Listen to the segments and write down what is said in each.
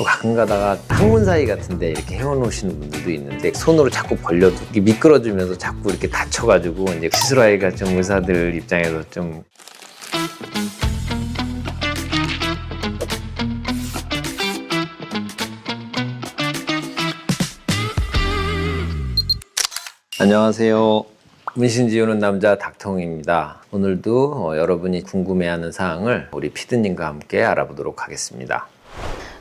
또 가끔 가다가 항문 사이 같은데 이렇게 헤어놓으시는 분들도 있는데 손으로 자꾸 벌려도 이게 미끄러지면서 자꾸 이렇게 다쳐가지고 이제 시술하기가 좀 의사들 입장에서 좀 안녕하세요. 문신 지우는 남자 닥터홍입니다. 오늘도 여러분이 궁금해하는 사항을 우리 피드님과 함께 알아보도록 하겠습니다.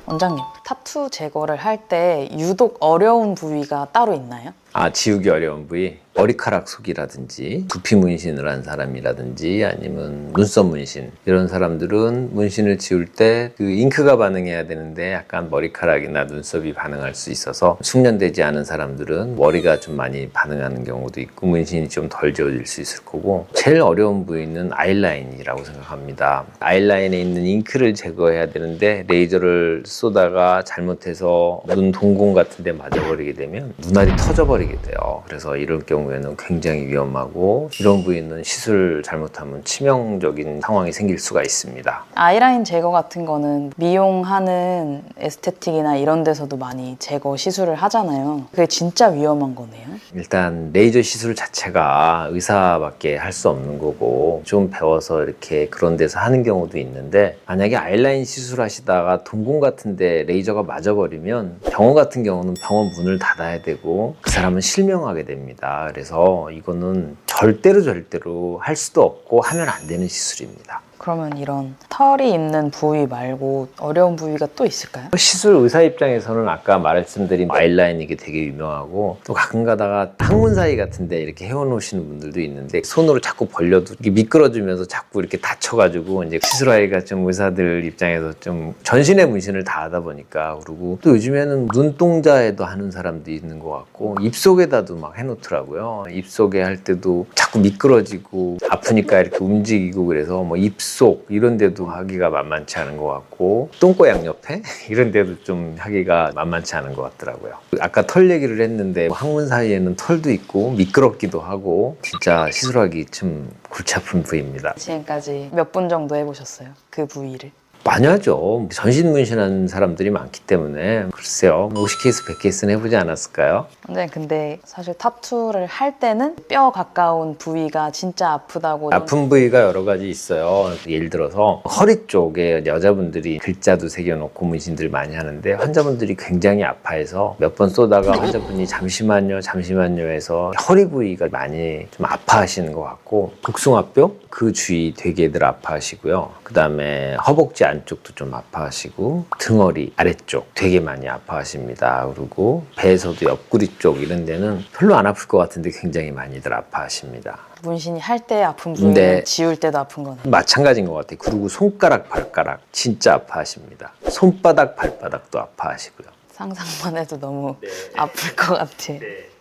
원장님, 타투 제거를 할 때 유독 어려운 부위가 따로 있나요? 지우기 어려운 부위, 머리카락 속이라든지 두피 문신을 한 사람이라든지 아니면 눈썹 문신, 이런 사람들은 문신을 지울 때 그 잉크가 반응해야 되는데 약간 머리카락이나 눈썹이 반응할 수 있어서 숙련되지 않은 사람들은 머리가 좀 많이 반응하는 경우도 있고 문신이 좀 덜 지워질 수 있을 거고, 제일 어려운 부위는 아이라인이라고 생각합니다. 아이라인에 있는 잉크를 제거해야 되는데 레이저를 쏘다가 잘못해서 눈 동공 같은 데 맞아버리게 되면 눈알이 터져버리게 돼요. 그래서 이런 경우에는 굉장히 위험하고, 이런 부위는 시술 잘못하면 치명적인 상황이 생길 수가 있습니다. 아이라인 제거 같은 거는 미용하는 에스테틱이나 이런 데서도 많이 제거 시술을 하잖아요. 그게 진짜 위험한 거네요. 일단 레이저 시술 자체가 의사밖에 할 수 없는 거고, 좀 배워서 이렇게 그런 데서 하는 경우도 있는데, 만약에 아이라인 시술 하시다가 동공 같은데 레이저가 맞아버리면 병원 같은 경우는 병원 문을 닫아야 되고 그 사람은 실명하게 됩니다. 그래서 이거는 절대로 할 수도 없고 하면 안 되는 시술입니다. 그러면 이런 털이 있는 부위 말고 어려운 부위가 또 있을까요? 시술 의사 입장에서는 아까 말씀드린 아이라인 이게 되게 유명하고, 또 가끔 가다가 항문 사이 같은데 이렇게 헤어놓으시는 분들도 있는데 손으로 자꾸 벌려도 이게 미끄러지면서 자꾸 이렇게 다쳐가지고 이제 시술하기가 좀 의사들 입장에서 좀 전신에 문신을 다 하다 보니까, 그리고 또 요즘에는 눈동자에도 하는 사람도 있는 것 같고 입속에다도 막 해놓더라고요. 입속에 할 때도 자꾸 미끄러지고 아프니까 이렇게 움직이고, 그래서 뭐 입속 이런 데도 하기가 만만치 않은 것 같고, 똥꼬 양옆에 이런 데도 좀 하기가 만만치 않은 것 같더라고요. 아까 털 얘기를 했는데 항문 사이에는 털도 있고 미끄럽기도 하고 진짜 시술하기 좀 골치 아픈 부위입니다. 지금까지 몇 분 정도 해보셨어요? 그 부위를? 많이 하죠. 전신 문신한 사람들이 많기 때문에 글쎄요, 50케이스 100케이스는 해보지 않았을까요? 원장님, 근데 사실 타투를 할 때는 뼈 가까운 부위가 진짜 아프다고. 아픈 부위가 여러 가지 있어요. 예를 들어서 허리 쪽에 여자분들이 글자도 새겨놓고 문신들 많이 하는데 환자분들이 굉장히 아파해서 몇 번 쏘다가 환자분이 잠시만요 해서 허리 부위가 많이 좀 아파하시는 것 같고, 복숭아뼈 그 주위 되게들 아파하시고요. 그 다음에 허벅지 안쪽도 좀 아파하시고 등허리 아래쪽 되게 많이 아파하십니다. 그리고 배에서도 옆구리 쪽 이런 데는 별로 안 아플 것 같은데 굉장히 많이들 아파하십니다. 문신이 할 때 아픈 부위는 네. 지울 때도 아픈 거네요. 마찬가지인 것 같아요. 그리고 손가락, 발가락 진짜 아파하십니다. 손바닥, 발바닥도 아파하시고요. 상상만 해도 너무 아플 것 같아.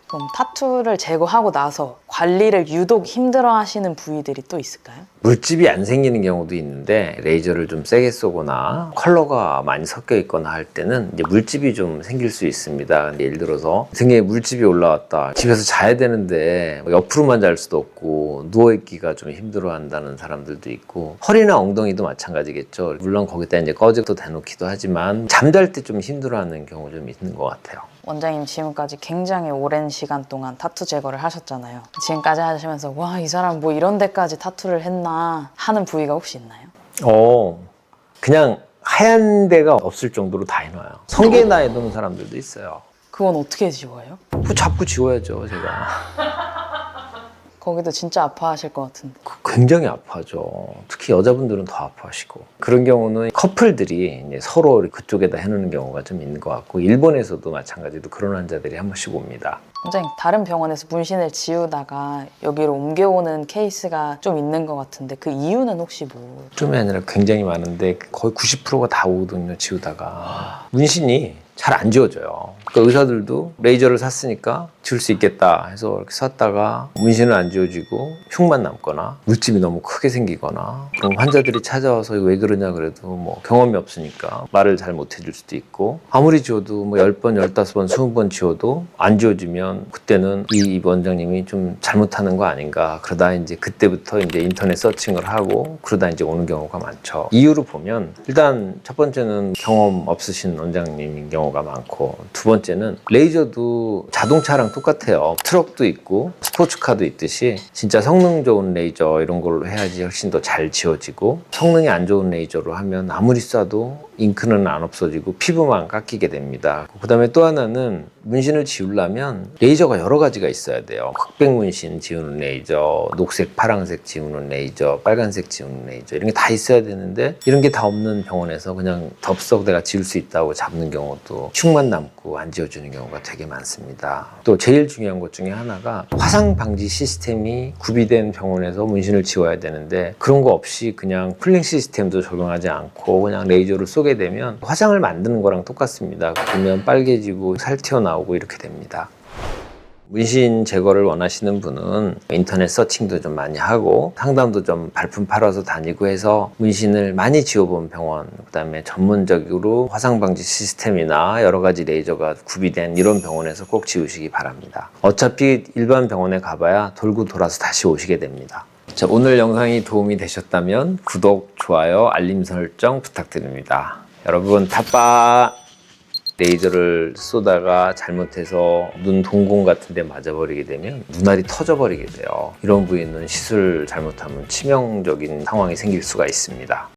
그럼 타투를 제거하고 나서 관리를 유독 힘들어 하시는 부위들이 또 있을까요? 물집이 안 생기는 경우도 있는데, 레이저를 좀 세게 쏘거나 컬러가 많이 섞여 있거나 할 때는 이제 물집이 좀 생길 수 있습니다. 근데 예를 들어서 등에 물집이 올라왔다, 집에서 자야 되는데 옆으로만 잘 수도 없고 누워있기가 좀 힘들어 한다는 사람들도 있고, 허리나 엉덩이도 마찬가지겠죠. 물론 거기다 이제 꺼지도 대놓기도 하지만 잠잘 때 좀 힘들어 하는 경우 좀 있는 것 같아요. 원장님 지금까지 굉장히 오랜 시간 동안 타투 제거를 하셨잖아요. 지금까지 하시면서 와, 이 사람 뭐 이런 데까지 타투를 했나 하는 부위가 혹시 있나요? 그냥 하얀 데가 없을 정도로 다 해놔요. 성게나 해놓은 사람들도 있어요. 그건 어떻게 지워요? 그거 잡고 지워야죠, 제가. 거기도 진짜 아파하실 것 같은데. 굉장히 아파하죠. 특히 여자분들은 더 아파하시고, 그런 경우는 커플들이 이제 서로 그쪽에다 해놓는 경우가 좀 있는 것 같고, 일본에서도 마찬가지로 그런 환자들이 한 번씩 옵니다. 원장님, 다른 병원에서 문신을 지우다가 여기로 옮겨오는 케이스가 좀 있는 것 같은데 그 이유는 혹시 뭐? 좀이 아니라 굉장히 많은데 거의 90%가 다 오거든요, 지우다가. 문신이 잘 안 지워져요. 그러니까 의사들도 레이저를 샀으니까 지울 수 있겠다 해서 이렇게 샀다가 문신은 안 지워지고 흉만 남거나 물집이 너무 크게 생기거나, 그럼 환자들이 찾아와서 이거 왜 그러냐 그래도 뭐 경험이 없으니까 말을 잘 못 해줄 수도 있고, 아무리 지워도 뭐 10번, 15번, 20번 지워도 안 지워지면 그때는 이 원장님이 좀 잘못하는 거 아닌가, 그러다 이제 그때부터 이제 인터넷 서칭을 하고 그러다 이제 오는 경우가 많죠. 이유로 보면 일단 첫 번째는 경험 없으신 원장님인 경우가 많고, 두 번째는 레이저도 자동차랑 똑같아요. 트럭도 있고 스포츠카도 있듯이 진짜 성능 좋은 레이저 이런 걸로 해야지 훨씬 더 잘 지워지고, 성능이 안 좋은 레이저로 하면 아무리 쏴도 잉크는 안 없어지고 피부만 깎이게 됩니다. 그 다음에 또 하나는 문신을 지우려면 레이저가 여러 가지가 있어야 돼요. 흑백 문신 지우는 레이저, 녹색, 파란색 지우는 레이저, 빨간색 지우는 레이저, 이런 게 다 있어야 되는데 이런 게 다 없는 병원에서 그냥 덥석 내가 지울 수 있다고 잡는 경우도 흉만 남고 안 지워주는 경우가 되게 많습니다. 또 제일 중요한 것 중에 하나가 화상 방지 시스템이 구비된 병원에서 문신을 지워야 되는데, 그런 거 없이 그냥 풀링 시스템도 적용하지 않고 그냥 레이저를 쏘게 되면 화상을 만드는 거랑 똑같습니다. 그러면 빨개지고 살 튀어나오고 이렇게 됩니다. 문신 제거를 원하시는 분은 인터넷 서칭도 좀 많이 하고 상담도 좀 발품 팔아서 다니고 해서 문신을 많이 지워본 병원, 그 다음에 전문적으로 화상 방지 시스템이나 여러 가지 레이저가 구비된 이런 병원에서 꼭 지우시기 바랍니다. 어차피 일반 병원에 가봐야 돌고 돌아서 다시 오시게 됩니다. 자, 오늘 영상이 도움이 되셨다면 구독, 좋아요, 알림 설정 부탁드립니다. 여러분, 타빠! 레이저를 쏘다가 잘못해서 눈 동공 같은 데 맞아버리게 되면 눈알이 터져버리게 돼요. 이런 부위는 시술 잘못하면 치명적인 상황이 생길 수가 있습니다.